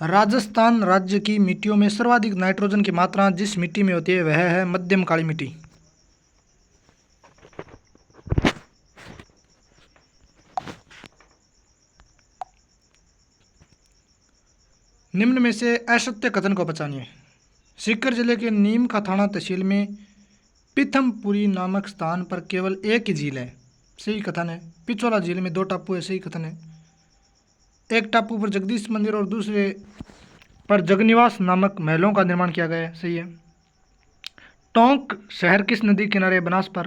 राजस्थान राज्य की मिट्टियों में सर्वाधिक नाइट्रोजन की मात्रा जिस मिट्टी में होती है वह है मध्यम काली मिट्टी। निम्न में से असत्य कथन को पहचानिए। सीकर जिले के नीम का थाना तहसील में पीथमपुरी नामक स्थान पर केवल एक ही झील है, सही कथन है। पिछोला झील में 2 टापू है, सही कथन है। एक टापू पर जगदीश मंदिर और दूसरे पर जगनिवास नामक महलों का निर्माण किया गया है, सही है। टोंक शहर किस नदी किनारे बनास पर?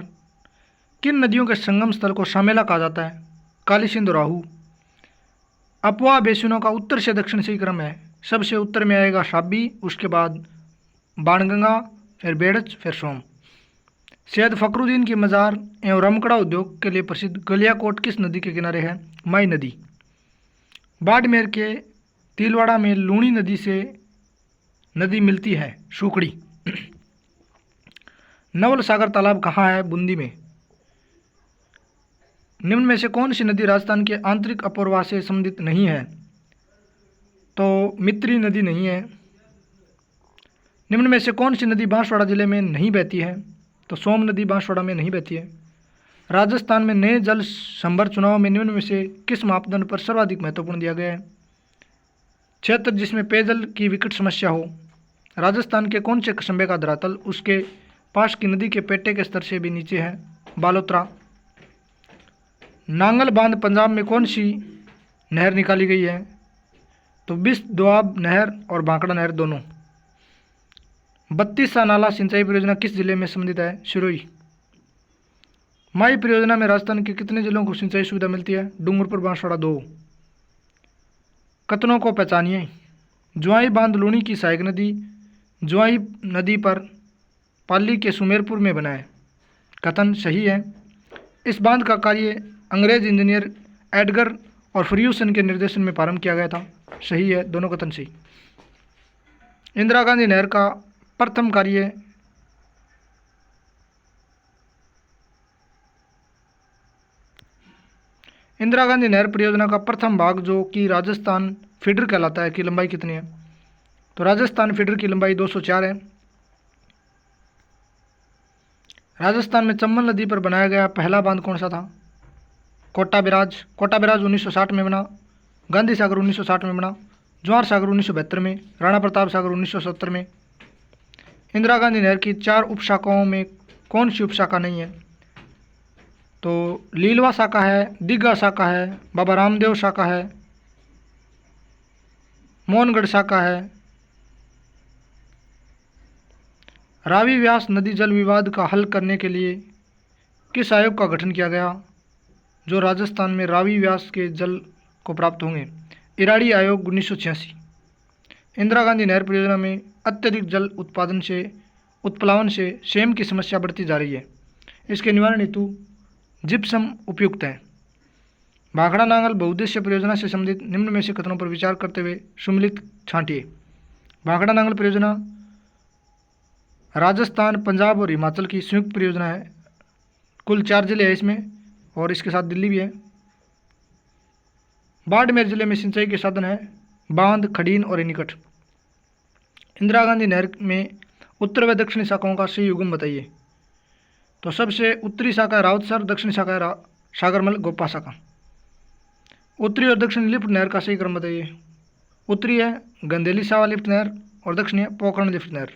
किन नदियों के संगम स्थल को शामेला कहा जाता है? काली सिंध और राहू। अपवा बेसिनों का उत्तर से दक्षिण से क्रम है। सबसे उत्तर में आएगा शाबी, उसके बाद बाणगंगा, फिर बेड़च, फिर सोम। सैयद फखरुद्दीन की मज़ार एवं रमकड़ा उद्योग के लिए प्रसिद्ध गलियाकोट किस नदी के किनारे है? माई नदी। बाड़मेर के तिलवाड़ा में लूणी नदी से नदी मिलती है, सूखड़ी। नवल सागर तालाब कहाँ है? बूंदी में। निम्न में से कौन सी नदी राजस्थान के आंतरिक अपूर्वा से संबंधित नहीं है? तो मित्री नदी नहीं है। निम्न में से कौन सी नदी बांसवाड़ा जिले में नहीं बहती है? तो सोम नदी बांसवाड़ा में नहीं बहती है। राजस्थान में नए जल संभर चुनाव में निम्न में से किस मापदंड पर सर्वाधिक महत्वपूर्ण दिया गया है? क्षेत्र जिसमें पेयजल की विकट समस्या हो। राजस्थान के कौन से कस्बे का धरातल उसके पास की नदी के पेटे के स्तर से भी नीचे है? बालोतरा। नांगल बांध पंजाब में कौन सी नहर निकाली गई है? तो बिस दोआब नहर और भांकड़ा नहर दोनों। 32 नाला सिंचाई परियोजना किस जिले में संबंधित है? सिरोही। माई परियोजना में राजस्थान के कितने जिलों को सिंचाई सुविधा मिलती है? डूंगरपुर, बांसवाड़ा 2। कथनों को पहचानिए। ज्वाई बांध लूणी की सहायक नदी ज्वाई नदी पर पाली के सुमेरपुर में बना है, कथन सही है। इस बांध का कार्य अंग्रेज इंजीनियर एडगर और फर्ग्यूसन के निर्देशन में प्रारंभ किया गया था, सही है, दोनों कथन सही। इंदिरा गांधी नहर का प्रथम कार्य इंदिरा गांधी नहर परियोजना का प्रथम भाग जो कि राजस्थान फीडर कहलाता है की लंबाई कितनी है? तो राजस्थान फीडर की लंबाई 204 है। राजस्थान में चंबल नदी पर बनाया गया पहला बांध कौन सा था? कोटा बिराज। कोटा बिराज 1960 में बना। गांधी सागर 1960 में बना। जवाहर सागर 1972 में। राणा प्रताप सागर 1970 में। इंदिरा गांधी नहर की 4 उपशाखाओं में कौन सी उपशाखा नहीं है? तो लीलवा शाखा है, दीघा शाखा है, बाबा रामदेव शाखा है, मोहनगढ़ शाखा है। रावी व्यास नदी जल विवाद का हल करने के लिए किस आयोग का गठन किया गया जो राजस्थान में रावी व्यास के जल को प्राप्त होंगे? इराड़ी आयोग 1986। इंदिरा गांधी नहर परियोजना में अत्यधिक जल उत्प्लावन से सेम की समस्या बढ़ती जा रही है। इसके निवारण हेतु जिप्सम उपयुक्त है। भाखड़ा नांगल बहुउद्देश्य परियोजना से संबंधित निम्न में से कथनों पर विचार करते हुए सुमिलित छांटिए। भाखड़ा नांगल परियोजना राजस्थान, पंजाब और हिमाचल की संयुक्त परियोजना है। कुल 4 जिले हैं इसमें और इसके साथ दिल्ली भी है। बाड़मेर जिले में सिंचाई के साधन है बांध, खडीन और निकट। इंदिरा गांधी नहर में उत्तर व दक्षिणी शाखाओं का सही युग्म बताइए। तो सबसे उत्तरी शाखा है राउतसर, दक्षिणी शाखा है सागरमल गोपा शाखा। उत्तरी और दक्षिणी लिफ्ट नहर का सही क्रम बताइए। उत्तरी है गंदेली सावा लिफ्ट नहर और दक्षिणी है पोखरण लिफ्ट नहर।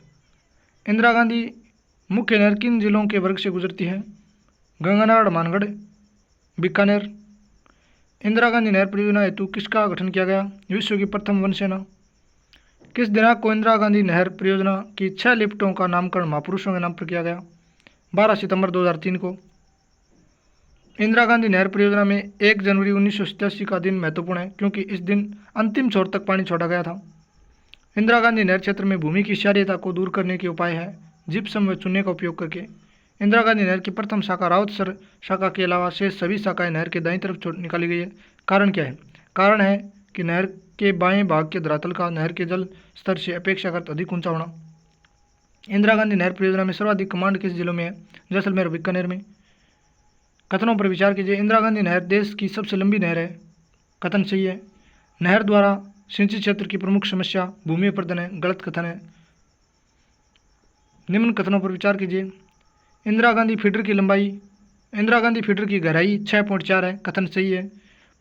इंदिरा गांधी मुख्य नहर किन जिलों के वर्ग से गुजरती है? गंगानार, मानगढ़, बीकानेर। इंदिरा गांधी नहर परियोजना हेतु किसका गठन किया गया? विश्व की प्रथम वन सेना। किस दिनांक को इंदिरा गांधी नहर परियोजना की 6 लिफ्टों का नामकरण महापुरुषों के नाम पर किया गया? 12 सितंबर 2003 को। इंदिरा गांधी नहर परियोजना में 1 जनवरी 1987 का दिन महत्वपूर्ण है क्योंकि इस दिन अंतिम छोर तक पानी छोड़ा गया था। इंदिरा गांधी नहर क्षेत्र में भूमि की क्षारीयता को दूर करने के उपाय है जिप्सम व चूने का उपयोग करके। इंदिरा गांधी नहर की प्रथम शाखा राउतसर शाखा के अलावा शेष सभी शाखाएं नहर के दाईं तरफ निकाली गई है। कारण क्या है? कारण है कि नहर के बाएं भाग के धरातल का नहर के जल स्तर से अपेक्षाकृत अधिक ऊंचा होना। इंदिरा गांधी नहर परियोजना में सर्वाधिक कमांड किस जिलों में है? जैसलमेर और बीकानेर में। कथनों पर विचार कीजिए। इंदिरा गांधी नहर देश की सबसे लंबी नहर है, कथन सही है। नहर द्वारा सिंचित क्षेत्र की प्रमुख समस्या भूमि अपर्दन है, गलत कथन है। निम्न कथनों पर विचार कीजिए। इंदिरा गांधी फीडर की लंबाई, इंदिरा गांधी फीडर की गहराई 6.4 है, कथन सही है।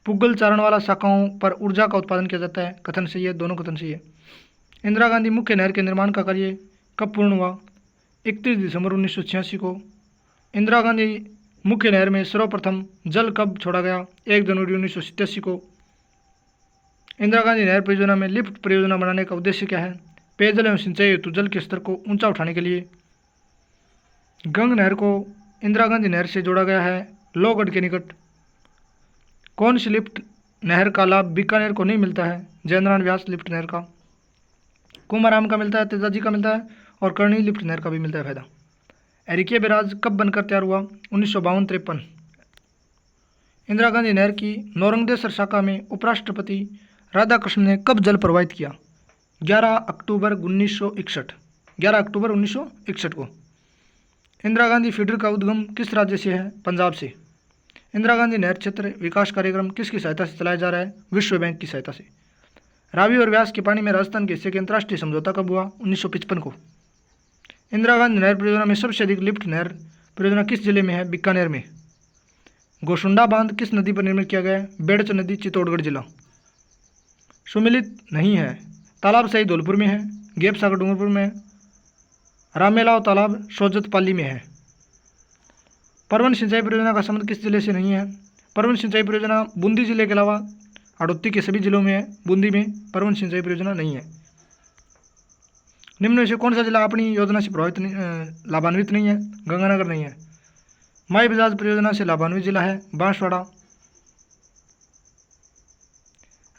पुग्गल चारण वाला शाखाओं पर ऊर्जा का उत्पादन किया जाता है, कथन सही है, दोनों कथन सही है। इंदिरा गांधी मुख्य नहर के निर्माण का कार्य कब पूर्ण हुआ? 31 दिसंबर 1986 को। इंदिरा गांधी मुख्य नहर में सर्वप्रथम जल कब छोड़ा गया? 1 जनवरी 1987 को। इंदिरा गांधी नहर परियोजना में लिफ्ट परियोजना बनाने का उद्देश्य क्या है? पेयजल एवं सिंचाई हेतु जल के स्तर को ऊंचा उठाने के लिए। गंग नहर को इंदिरा गांधी नहर से जोड़ा गया है लोहगढ़ के निकट। कौन सी लिफ्ट नहर का लाभ बीकानेर को नहीं मिलता है? जयनारायण व्यास लिफ्ट नहर का। कुमाराम का मिलता है, तेजाजी का मिलता है और कर्णी लिफ्ट नहर का भी मिलता है फायदा। एरिके बैराज कब बनकर तैयार हुआ? 1952-53। इंदिरा गांधी नहर की नौरंगदेसर शाखा में उपराष्ट्रपति राधाकृष्ण ने कब जल प्रवाहित किया? 11 अक्टूबर 1961। 11 अक्टूबर 1961 को। इंदिरा गांधी फीडर का उद्गम किस राज्य से है? पंजाब से। इंदिरा गांधी नहर क्षेत्र विकास कार्यक्रम किसकी सहायता से चलाया जा रहा है? विश्व बैंक की सहायता से। रावी और व्यास के पानी में राजस्थान के हिस्से के अंतर्राष्ट्रीय समझौता कब हुआ? 1955 को। इंदिरा गांधी नहर परियोजना में सबसे अधिक लिफ्ट नहर परियोजना किस जिले में है? बीकानेर में। गोशुंडा बांध किस नदी पर निर्मित किया गया है? बेड़च नदी, चित्तौड़गढ़ जिला। सुमिलित नहीं है, तालाब सही धौलपुर में है, गेप सागर डूंगरपुर में है, रामेलाव तालाब सोजत पाली में है। परवन सिंचाई परियोजना का संबंध किस जिले से नहीं है? परवन सिंचाई परियोजना बूंदी जिले के अलावा हाड़ौती के सभी जिलों में है, बूंदी में परवन सिंचाई परियोजना नहीं है। निम्न में से कौन सा जिला अपनी योजना से लाभान्वित नहीं है? गंगानगर नहीं है। माई बजाज परियोजना से लाभान्वित जिला है बांसवाड़ा।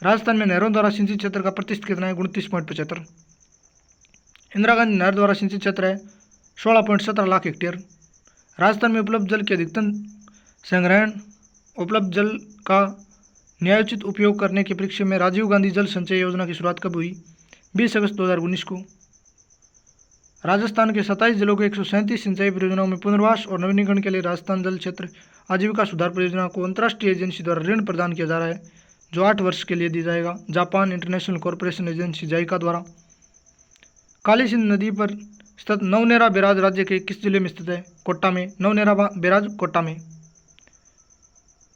राजस्थान में नहरों द्वारा सिंचित क्षेत्र का प्रतिशत कितना है? 29.75। इंदिरा गांधी नहर द्वारा सिंचित क्षेत्र है 16.17 लाख हेक्टेयर। राजस्थान में उपलब्ध जल के अधिकतम संग्रहण, उपलब्ध जल का न्यायोचित उपयोग करने के परिप्रेक्ष्य में राजीव गांधी जल संचय योजना की शुरुआत कब हुई? 20 अगस्त 2019 को। राजस्थान के 27 जिलों के 137 सिंचाई परियोजनाओं में पुनर्वास और नवीनीकरण के लिए राजस्थान जल क्षेत्र आजीविका सुधार परियोजना को अंतर्राष्ट्रीय एजेंसी द्वारा ऋण प्रदान किया जा रहा है, जो 8 वर्ष के लिए दी जाएगा, Japan International Corporation Agency JICA द्वारा। काली सिंध नदी पर स्थित नवनेरा बैराज राज्य के किस जिले में स्थित है? कोट्टा में। नवनेरा बैराज कोट्टा में।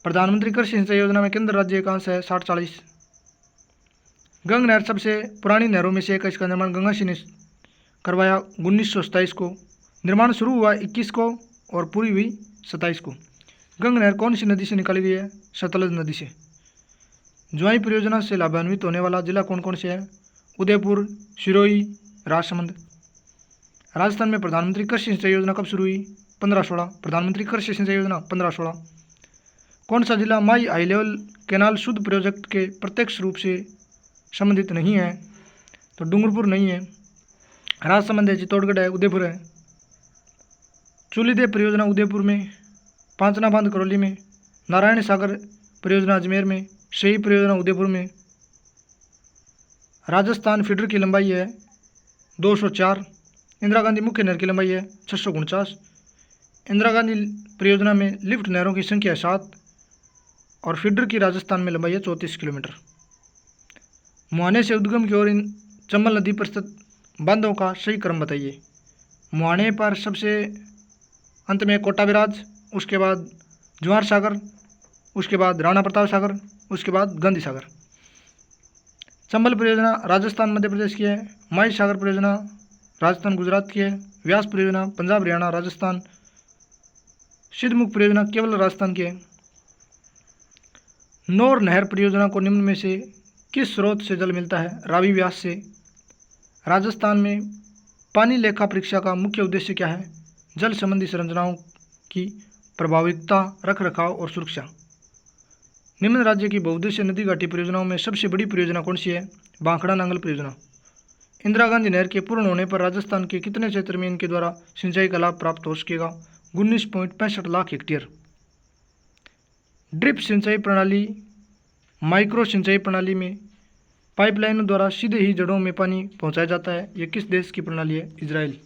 प्रधानमंत्री कृषि सिंचाई योजना में केंद्र राज्य का अंश है 60-40। गंग नहर सबसे पुरानी नहरों में से एक है, इसका निर्माण गंगा सिंह ने करवाया 1927 को। निर्माण शुरू हुआ 21 को और पूरी हुई 27 को। गंग नहर कौन सी नदी से निकाली गई है? सतलज नदी से। ज्वाई परियोजना से लाभान्वित होने वाला जिला कौन कौन से है? उदयपुर, सिरोही, राजसमंद। राजस्थान में प्रधानमंत्री कृषि सिंचाई योजना कब शुरू हुई? 1516। प्रधानमंत्री कृषि सिंचाई योजना 1516। कौन सा जिला माई हाई लेवल कैनाल शुद्ध प्रोजेक्ट के प्रत्यक्ष रूप से संबंधित नहीं है? तो डूंगरपुर नहीं है, राजसमंद है, चित्तौड़गढ़ है, उदयपुर है। चूलीदेव परियोजना उदयपुर में, पांचना बांध करौली में, नारायण सागर परियोजना अजमेर में, सही परियोजना उदयपुर में। राजस्थान फीडर की लंबाई है 204। इंदिरा गांधी मुख्य नहर की लंबाई है 649। इंदिरा गांधी परियोजना में लिफ्ट नहरों की संख्या 7 और फीडर की राजस्थान में लंबाई है 34 किलोमीटर। मुहाने से उद्गम की ओर इन चंबल नदी पर स्थित बांधों का सही क्रम बताइए। मुहाने पर सबसे अंत में कोटा बैराज, उसके बाद जवाहर सागर, उसके बाद राणा प्रताप सागर, उसके बाद गांधी सागर। चंबल परियोजना राजस्थान मध्य प्रदेश की है। माई सागर परियोजना राजस्थान गुजरात की है। व्यास परियोजना पंजाब हरियाणा राजस्थान। सिद्धमुख परियोजना केवल राजस्थान की है। नौर नहर परियोजना को निम्न में से किस स्रोत से जल मिलता है? रावी व्यास से। राजस्थान में पानी लेखा परीक्षा का मुख्य उद्देश्य क्या है? जल संबंधी संरचनाओं की प्रभाविकता, रख रखाव और सुरक्षा। निम्न राज्य की बहुउद्देशीय नदी घाटी परियोजनाओं में सबसे बड़ी परियोजना कौन सी है? बांखड़ा नांगल परियोजना। इंदिरा गांधी नहर के पूर्ण होने पर राजस्थान के कितने क्षेत्र में इनके द्वारा सिंचाई का लाभ प्राप्त हो सकेगा? 19.65 लाख हेक्टेयर। ड्रिप सिंचाई प्रणाली, माइक्रो सिंचाई प्रणाली में पाइपलाइनों द्वारा सीधे ही जड़ों में पानी पहुंचाया जाता है। यह किस देश की प्रणाली है? इजराइल।